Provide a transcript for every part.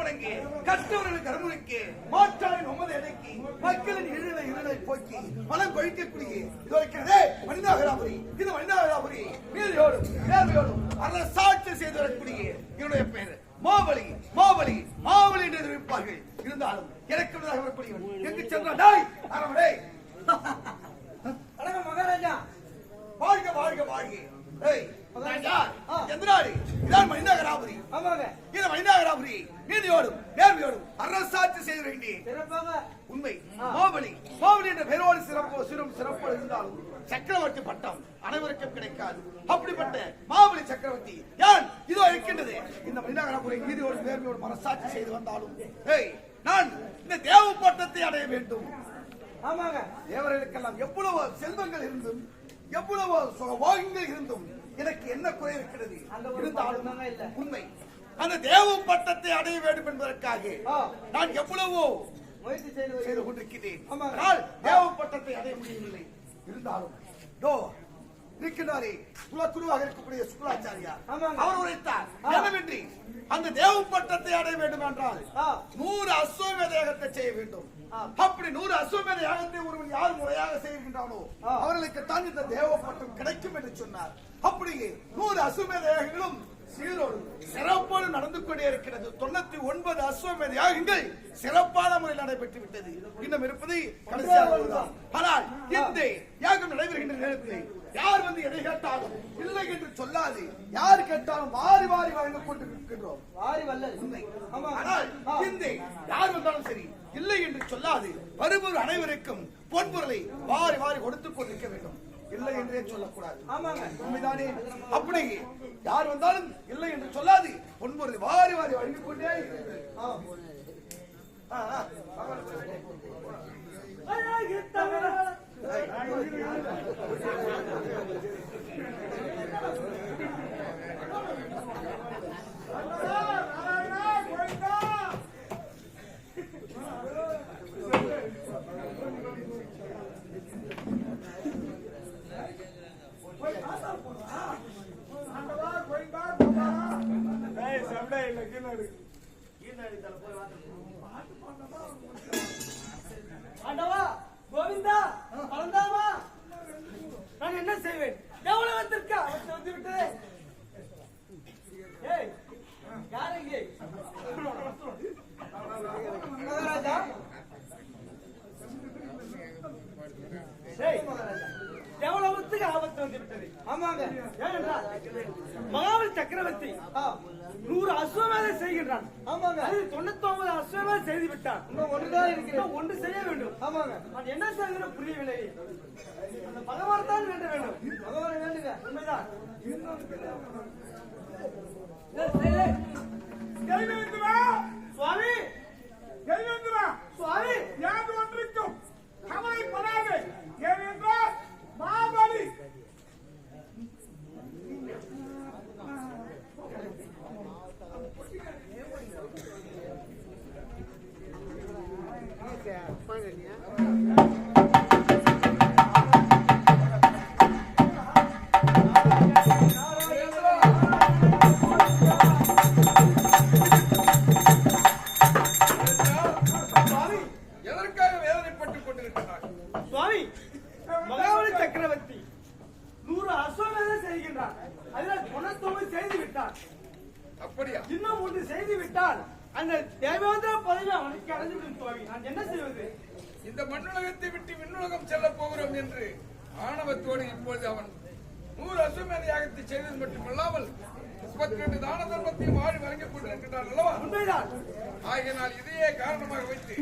வணங்கி கற்றவர்களுக்கு கருமுறைக்கு மாற்றாரின் உமது இடைக்கு மக்களின் இருளை போக்கி மனம் கொழிக்கக்கூடிய இது இருக்கிறதே மனிதாகராபுரி. இது மனிதாகராபுரி நீதியோடும் நேர்மையோடும் அரசாட்சி செய்து வரக்கூடிய என்னுடைய பெயர் மாவலி மாவலி மாவலி என்று தெரிவிப்பார்கள். இருந்தாலும் எனக்கு வரக்கூடியவன் எங்கு சென்றாய் அரவடே மகாராஜா வாழ்க வாழ்க வாழ்க. மனிதாகராபுரி இது மனிதாகராபுரி நீதியோடும் நேர்மையோடும் அரசாட்சி செய்ய வேண்டிய உண்மை மாவலி மாவலி என்ற பெயரோடு சிறப்பு இருந்தாலும் சக்கரவர்த்தி பட்டம் அனைவருக்கும் கிடைக்காது. அப்படிப்பட்ட மாவலி சக்கரவர்த்தி யான் இதோ இருக்கின்றது. இந்த மனிதாகராபுரி நீதியோடு நேர்மையோடும் அரசாட்சி செய்து வந்தாலும் நான் இந்த தேவ பட்டத்தை அடைய வேண்டும். தேவர்களுக்கெல்லாம் எவ்வளவு செல்வங்கள் இருந்தும் எவ்வளவு சுகவாகங்கள் இருந்தும் எனக்கு என்ன குறை இருக்கிறது? இருந்தாலும் உண்மை அந்த தேவ பட்டத்தை அடைய வேண்டும் என்பதற்காக நான் எவ்வளவோ முயற்சி செய்து கொண்டிருக்கிறேன். ஆனால் தேவ பட்டத்தை அடைய முடியவில்லை. இருந்தாலும் இருக்கின்றாரே குலகுருவாக இருக்கக்கூடிய சுக்கலாச்சாரியார் அவர் உரைத்தார் என்னவென்றி அந்த தேவ பட்டத்தை அடைய வேண்டும் என்றால் 100 அஸ்வமேத யாகத்தை செய்ய வேண்டும். அப்படி 100 அஸ்வமேத யாகத்தை ஒருவன் யார் முறையாக செய்கின்றானோ அவர்களுக்கு தான் இந்த தேவ பட்டம் கிடைக்கும் என்று சொன்னார். அப்படியே 100 அஸ்வமேத யாகங்களும் சீரோடு சிறப்போடு நடந்து கொண்டே இருக்கிறது. 99 அஸ்வமேத யாகங்கள் சிறப்பான முறையில் நடைபெற்று விட்டது. இன்னும் இருப்பது கடைசியாக. ஆனால் இந்த யாகம் நடைபெறுகின்ற நேரத்தில் யார் வந்து எதை கேட்டாலும் இல்லை என்று சொல்லாது, யார் கேட்டாலும் வாரி வாரி வழங்கிக் கொண்டிருக்கின்றோம். வாரி வல்ல உண்மை. ஆனால் இந்த யார் வந்தாலும் சரி இல்லை என்று சொல்லாது வருபவர் அனைவருக்கும் பொன்பொருளை வாரி வாரி கொடுத்துக் கொண்டிருக்க வேண்டும். இல்லை என்றே சொல்லக்கூடாது. உண்மைதானே? அப்படி யார் வந்தாலும் இல்லை என்று சொல்லாது பொன்பொருளை வாரி வாரி வழங்கிக் கொண்டே ஆண்டவா கோவிந்தா பரந்தாமா நான் என்ன செய்வேன்? எவ்வளவுத்திற்கு அவற்றை வந்து விட்டது. யாரங்கே மகாராஜா? எவ்வளவுத்துக்கு ஆபத்து வந்து விட்டது. ஆமாங்க. ஏனென்றால் மகாபலி சக்கரவர்த்தி 100 அஸ்வமேதம் செய்கின்றான். ஆமாங்க. 99 அஸ்வமேதம் செய்து விட்டான். ஒன்றுதான் இருக்கிறது. ஒன்று செய்ய வேண்டும். ஆமாங்க. நான் என்ன செய்யணும் புரியவில்லை. அந்த பகவான் தான் வேண்ட வேண்டும். பகவானை வேண்டுங்க. உண்மைதான். சுவாமி சுவாமி யாது ஒன்றுக்கும் கவலைப்படாது. ஏனென்றால் மாபலி மகாபலி சக்கரவர்த்தி 100 அஸ்வமேதம் செய்கின்றார். அதில் 99 செய்து விட்டார். அப்படியா? இன்னும் ஒன்று செய்து விட்டால் அந்த தேவேந்திர பதவி அவனுக்கு அடைந்துவிடும். சுவாமி நான் என்ன செய்வது? இந்த மண்ணுலகத்தை விட்டு விண்ணுலகம் செல்ல போகிறோம் என்று ஆணவத்தோடு இப்பொழுது அவன் 100 அஸ்வமேத யாகத்தை செய்தது மட்டுமல்லாமல் 32 தான தர்மத்தையும் வாரி வழங்கிக் கொண்டிருக்கின்றார் அல்லவா? உண்மைதான். ஆகினால் இதையே காரணமாக வைத்து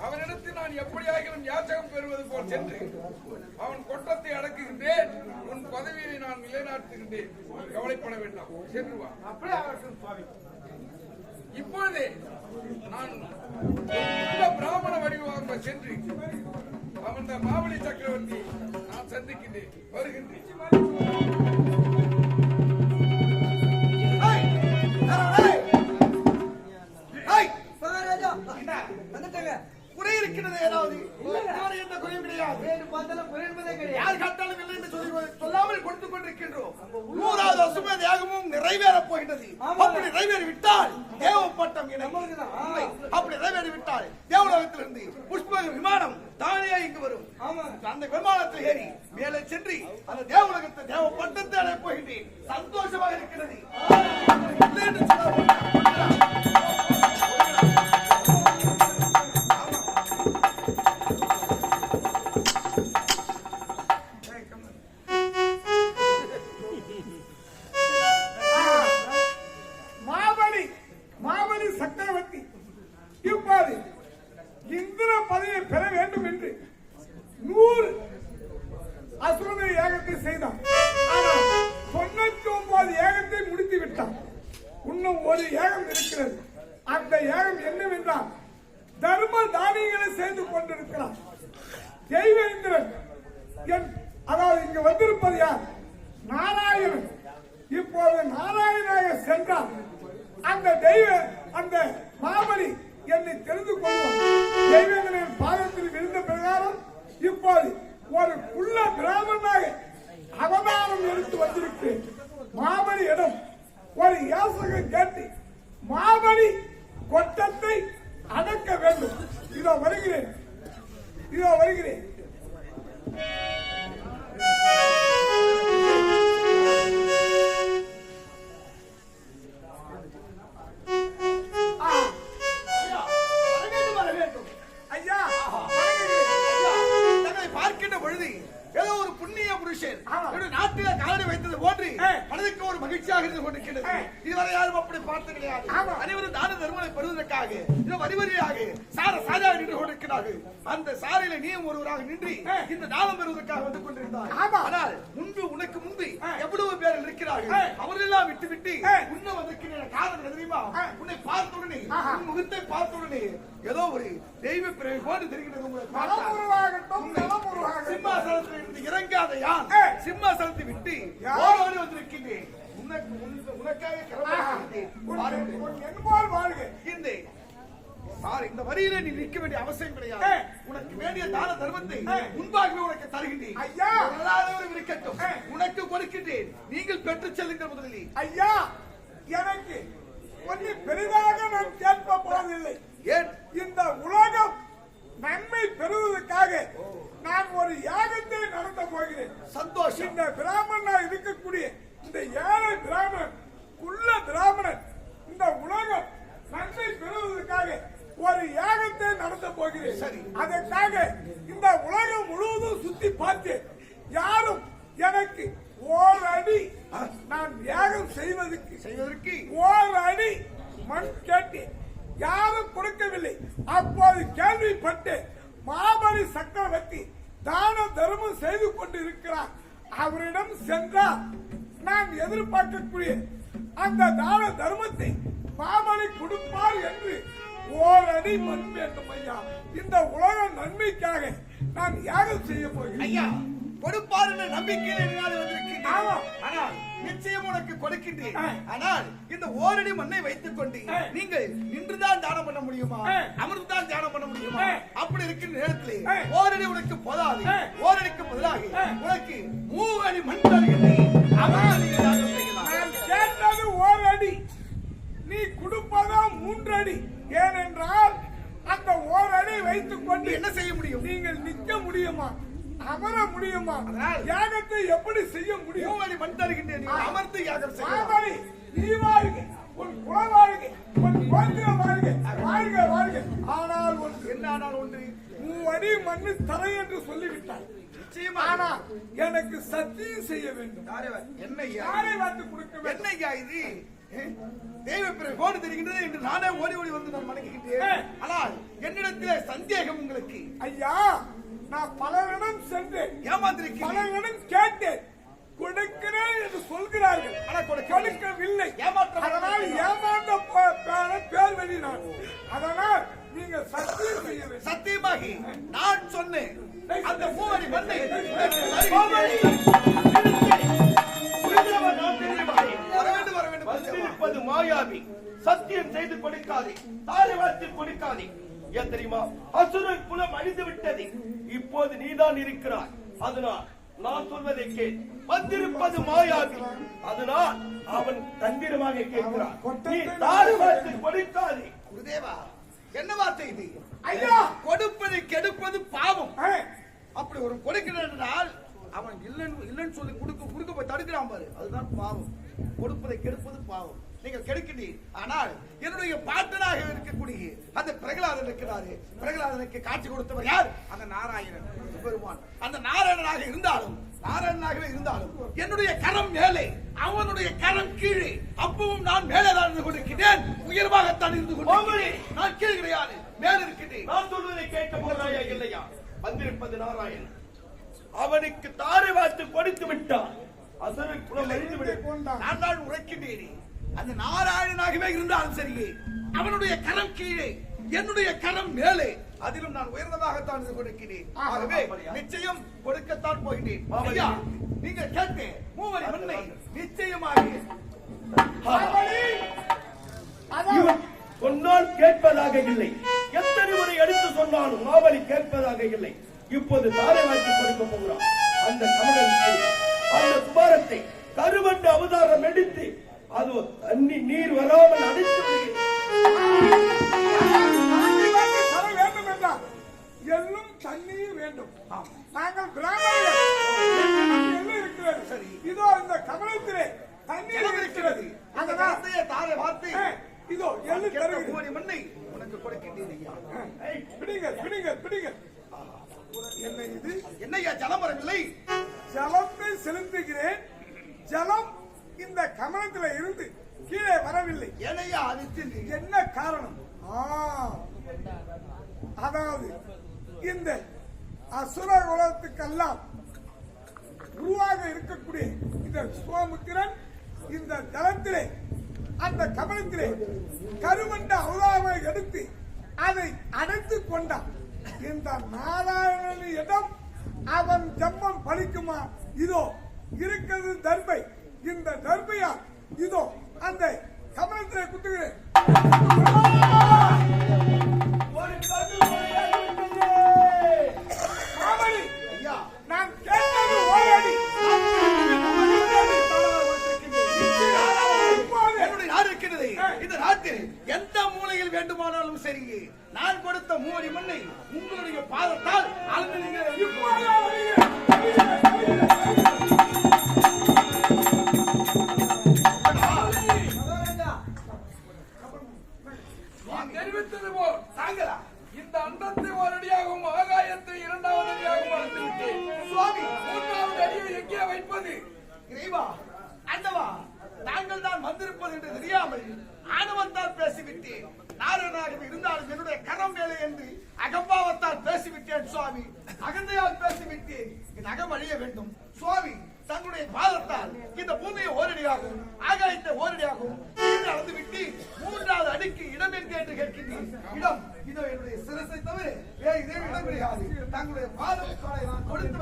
அவனிடத்தில் நான் எப்படியாகிலும் யாச்சகம் பெறுவது போல் சென்று அவன் கொட்டத்தை அடக்குகின்றேன். உன் பதவியை நான் நிலைநாட்டுகின்றேன். கவலைப்பட வேண்டாம். சென்று வா. அப்படியே ஆகட்டும் சுவாமி. இப்பொழுதே நான் பிராமண வடிவாக சென்று அவன் மாவலி சக்கரவர்த்தி நான் சந்திக்கின்றேன். வருகின்றேன். குறை இருக்கிறது ஏதாவது இதுவரை எந்த குறையும் கிடையாது. வேறு பார்த்தாலும் குறை என்பதே கிடையாது. யார் கேட்டாலும் இல்லை என்று சொல்லாமல் கொடுத்துக் கொண்டிருக்கின்றோம். 100வது அசும யாகமும் நிறைவேறப் போகின்றது. அப்படி நிறைவேறி விட்டால் தேவ பட்டம் அப்படி நிறைவேறி விட்டால் தேவலோகத்திலிருந்து புஷ்ப விமானம் தானே இங்கு வரும். அந்த விமானத்தில் ஏறி மேலே சென்று அந்த தேவலோகத்தை தேவ பட்டத்தை அடைய போகின்றேன். சந்தோஷமாக இருக்கிறது. இல்லை என்று மாபலி சக்கரவர்த்தி இப்போது இந்திர பதவியை பெற வேண்டும் என்று 100 அசுரனை யாகத்தை செய்தான். ஆனால் 99 யாகத்தை முடித்து விட்டான். இன்னும் ஒரு யாகம் இருக்கிறது. அந்த யாகம் என்னவென்றால் தர்ம தானியங்களை செய்து கொண்டிருக்கிறார் தெய்வேந்திரன். அதாவது இங்கு வந்திருப்பது யார்? நாராயணன். இப்போது நாராயணாக சென்றார். அந்த மாபலி என்னை தெரிந்து கொள்வோம். தெய்வேந்திரன் பாதத்தில் விழுந்த பிரகாரம் இப்போது ஒரு குள்ள பிராமணனாக அவதாரம் எடுத்து வந்திருக்கிறேன். மாபலியிடம் ஒரு யாசகம் கேட்டு மாபலி கொட்டத்தை அடக்க வேண்டும். இதோ வருகிறேன். பார்க்கின்ற பொழுது ஏதோ ஒரு புண்ணிய புருஷன் நாட்டில காலடி வைத்தது போன்று மனதுக்கு ஒரு மகிழ்ச்சியாக இருந்து கொண்டிருக்கிறது. இதுவரை யாரும் அப்படி பார்த்து கிடையாது. அனைவரும் தான தர்மங்களை பெறுவதற்காக வரிவரியாக சாராக நின்று கொண்டிருக்கிறார்கள். அந்த சாரையில நீயும் ஒருவராக நின்று இந்த தானம் பெறுவதற்காக வந்து கொண்டிருந்தார். ஆனால் உனக்கு முன்பு எவ்வளவு பேர் இருக்கிறார்கள். அவரெல்லாம் விட்டு உன்ன வந்திருக்கிற காரணம் தெரியுமா? உன்னை பார்த்தவுடனே உன் முகத்தை பார்த்தவுடனே ஏதோ ஒரு தெய்வ பிறகு போன்று தெரிகிறது. சிம்மாசனத்தில் இருந்து இறங்காத யான் சிம்மாசனத்தை விட்டு ஓடி வந்திருக்கின்றேன். உனக்காக இந்த வரியில நீ நிற்க வேண்டிய அவசியம் கிடையாது. உனக்கு வேண்டிய தான தர்மத்தை முன்பாகவே உனக்கு தருகின்றேன். இருக்கட்டும், உனக்கு கொடுக்கின்றேன். நீங்கள் பெற்று செல்லுங்கள். முதலில் ஐயா, எனக்கு ஒன்று பெரிதாக நான் கேட்க போவதில்லை. ஏன்? இந்த உலகம் நன்மை பெறுவதற்காக நான் ஒரு யாகத்தை நடத்த போகிறேன். சந்தோஷம். இந்த பிராமணனா இருக்கக்கூடிய இந்த ஏழை பிராமணன் குள்ள பிராமணன் இந்த உலகம் நன்மை பெறுவதற்காக ஒரு யாகத்தை நடத்த போகிறேன். சரி. அதற்காக இந்த உலகம் முழுவதும் சுத்தி பார்த்தேன். யாரும் எனக்கு ஓர் அடி நான் யாகம் செய்வதற்கு ஓர் அடி மண் கேட்டேன். யாரும் கொடுக்கவில்லை. அப்போது கேள்விப்பட்டு மாபலி சக்கரவர்த்தி தான தர்மம் செய்து கொண்டு இருக்கிறார். அவரிடம் சென்றால் நான் எதிர்பார்க்கக்கூடிய அந்த தான தர்மத்தை மாபலி கொடுப்பார் என்று ஓர் அடி மண் வேண்டும். ஐயா, இந்த உலக நன்மைக்காக நான் யாகம் செய்ய போகிறேன். ஐயா, கொடுப்பார் என்ற நம்பிக்கையில் வந்திருக்கிறேன். ஆனால் நிச்சயம் உனக்கு கொடுக்கின்றேன். ஆனால் இந்த ஓரடி மண்ணை வைத்துக் கொண்டு நீங்கள் நின்றுதான் தானம் பண்ண முடியுமா? அமர்ந்துதான் தியானம் பண்ண முடியுமா? அப்படி இருக்கிற நேரத்தில் ஓரடி உனக்கு போதாது. ஓரடிக்கு பதிலாக உனக்கு 3 அடி மண் தருகின்றேன். கேட்டது ஓரடி, நீ கொடுப்பதா 3 அடி. ஏனென்றால் அந்த ஓரடி வைத்துக் கொண்டு என்ன செய்ய முடியும்? நீங்கள் நிற்க முடியுமா? அமர முடியுமா? யாகத்தை எப்படி செய்ய முடியும்? மண் தருகின்றேன். அமர்ந்து யாகம் செய்ய. நீ வாழ்க, உன் குல வாழ்க, உன் கோத்திரம் வாழ்க, வாழ்க வாழ்க. ஆனால் ஒன்று 3 அடி மண்ணு தரை என்று சொல்லிவிட்டார். ஆனால் எனக்கு சத்தியம் செய்ய வேண்டும். யாரை வார்த்தை கொடுக்க வேண்டும்? என்னையா இது தெய்வ பிறகு கோடு தெரிகின்றது என்று நானே ஓடி வந்து நான் வணங்குகின்றேன். ஆனால் என்னிடத்திலே சந்தேகம் உங்களுக்கு. ஐயா, நான் பலரிடம் சென்றேன், ஏமாந்திருக்கிறேன். பலரிடம் கேட்டேன், கொடுக்கிறேன் என்று சொல்கிறார்கள். ஆனால் கொடுக்கவில்லை. அதனால் ஏமாந்த பேர் வெளியினார். அதனால் நீங்க சத்தியம் செய்ய வேண்டும். சத்தியமாகி நான் சொன்னேன் அந்த 3 அடி மண்ணை வர வேண்டும். மாயாவி சத்தியம் செய்து கொடுக்காதே, தாரை வார்த்தை கொடுக்காதே. ஏன் தெரியுமா? அசுர குலம் அழிந்து விட்டது. இப்போது நீதான் இருக்கிறாய். அதனால் நான் சொல்வதை கேள். வந்திருப்பது மாயாவி. அதனால் அவன் தந்திரமாக கேட்கிறான். நீ தாழ்வாத்து கொடுக்காதே. குருதேவா, என்ன வார்த்தை இது? ஐயா! கொடுப்பதை கெடுப்பது பாவம். அப்படி ஒரு கொடுக்கிறான் என்றால் அவன் இல்லைன்னு சொல்லி கொடுக்க போய் தடுக்கிறான் பாரு, அதுதான் பாவம். கொடுப்பதை கெடுப்பது பாவம். நீங்கள் கெடுக்கிறீர். ஆனால் என்னுடைய பாட்டனாக இருக்கக்கூடிய அந்த பிரகலாதன் இருக்கிறாரு. பிரகலாதனுக்கு காட்சி கொடுத்தவர் யார்? அந்த நாராயணன் பெருமான். அந்த நாராயணனாகவே இருந்தாலும் என்னுடைய கரம் மேலே, அவனுடைய கரம் கீழே. அப்பவும் நான் மேலே தான் இருந்து கொண்டிருக்கிறேன். உயர்வாகத்தான் இருந்து கொண்டிருக்கிறேன். நான் கீழ் கிடையாது, மேலே இருக்கின்றேன். நான் சொல்வதை கேட்க போகிறாயா இல்லையா? வந்திருப்பது நாராயணன். அவனுக்கு தாரை வார்த்து கொடுத்து விட்டான். அசுர குலம் அழிந்து விடும். நான் தான் உரைக்கின்றேன். அந்த நாராயணனாகவே இருந்தாலும் சரியே, அவனுடைய கரம் கீழே, என்னுடைய கரம் மேலே. அதிலும் நான் உயர்ந்ததாகத்தான் இருந்து கொடுக்கிறேன். ஆகவே நிச்சயம் கொடுக்கத்தான் போகிறேன். ஐயா, நீங்க கேட்டு மூவரி மண்ணை நிச்சயமாக சொன்னால் கேட்பதாக இல்லை. எத்தனை முறை எடுத்து சொன்னாலும் மாவலி கேட்பதாக இல்லை. இப்போது தாரை வார்த்து கொடுக்க போகிறான். அந்த கமலத்தை, அந்த குமாரத்தை கருவண்டு அவதாரம் எடுத்து அது தண்ணி நீர் வராமல் அடித்து வேண்டும் என்றால் எல்லும் தண்ணீர் வேண்டும். நாங்கள் பிராமணர்கள் இருக்கிறது. சரி, இதோ இந்த கமலத்திலே தண்ணீர் இருக்கிறது. அந்த வார்த்தையை தாரை வார்த்தை இதோ எள்ளு மூவரி மண்ணை உனக்கு கொடுக்கின்றேன். பிடிங்க. என்ன இது? என்னையா ஜலம் வரவில்லை? ஜலத்தை செலுத்துகிறேன். ஜலம் இந்த கமலத்துல இருந்து கீழே வரவில்லை. என்னையா அது? என்ன காரணம்? அதாவது இந்த அசுர குலத்துக்கெல்லாம் உருவாக இருக்கக்கூடிய இந்த சோமுத்திரன் இந்த ஜலத்திலே, அந்த கமலத்திலே கருவண்ட அவதாரமாக எடுத்து அதை அடைத்துக் கொண்டான். இந்த நாராயணனிடம் அவன் ஜம்மம் பலிக்குமா? இதோ இருக்கிறது தர்பை. இந்த தர்பையா இதோ அந்த கமலத்திலே குத்துகிறேன். ஐயா, நான் கேட்டது ஓரடி. என்னுடைய நாடு இருக்கிறது. இந்த நாட்டில் எந்த மூலையில் வேண்டுமானாலும் சரி, நான் கொடுத்த மூவரி மண்ணை உங்களுடைய பாதத்தால் அளந்து நீங்கள் தெரிவித்தது போல் தாங்களா இந்த அண்டத்தை ஒரு அடியாகவும் ஆகாயத்தை இரண்டாவது அடியாகவும் அளந்து விட்டேன். சுவாமி, மூன்றாவது அடியை எங்கே வைப்பது? இறைவா, ஆண்டவா, தாங்கள் தான் வந்திருப்பது என்று தெரியாமல் ஆணவத்தால் பேசிவிட்டேன். நாராயணனாகவே இருந்தாலும் என்னுடைய கரம் வேலை என்று அகம்பாவத்தால் பேசிவிட்டேன். சுவாமி, அகந்தையால் பேசிவிட்டேன். என் அகம் அழிய வேண்டும். சுவாமி, தங்களுடைய பாதத்தால் இந்த பூமியை ஓரடியாகவும் ஆகாயத்தை ஓரடியாகவும் அளந்து விட்டு மூன்றாவது அடிக்கு இடம் என்க என்று கேட்கின்றேன். இடம் இதோ என்னுடைய சிரசை தவிர வேறு இதே இடம் கிடையாது. தங்களுடைய பாதத்தாலை நான் கொடுத்து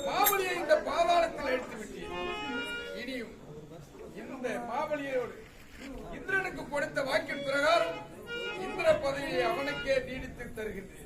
மாபலியை இந்த பாதாளத்தில் எடுத்து விட்டேன். இனியும் இந்த மாபலியோடு இந்திரனுக்கு கொடுத்த வாக்கின் பிரகாரம் இந்திர பதவியை அவனுக்கே நீடித்து தருகின்றேன்.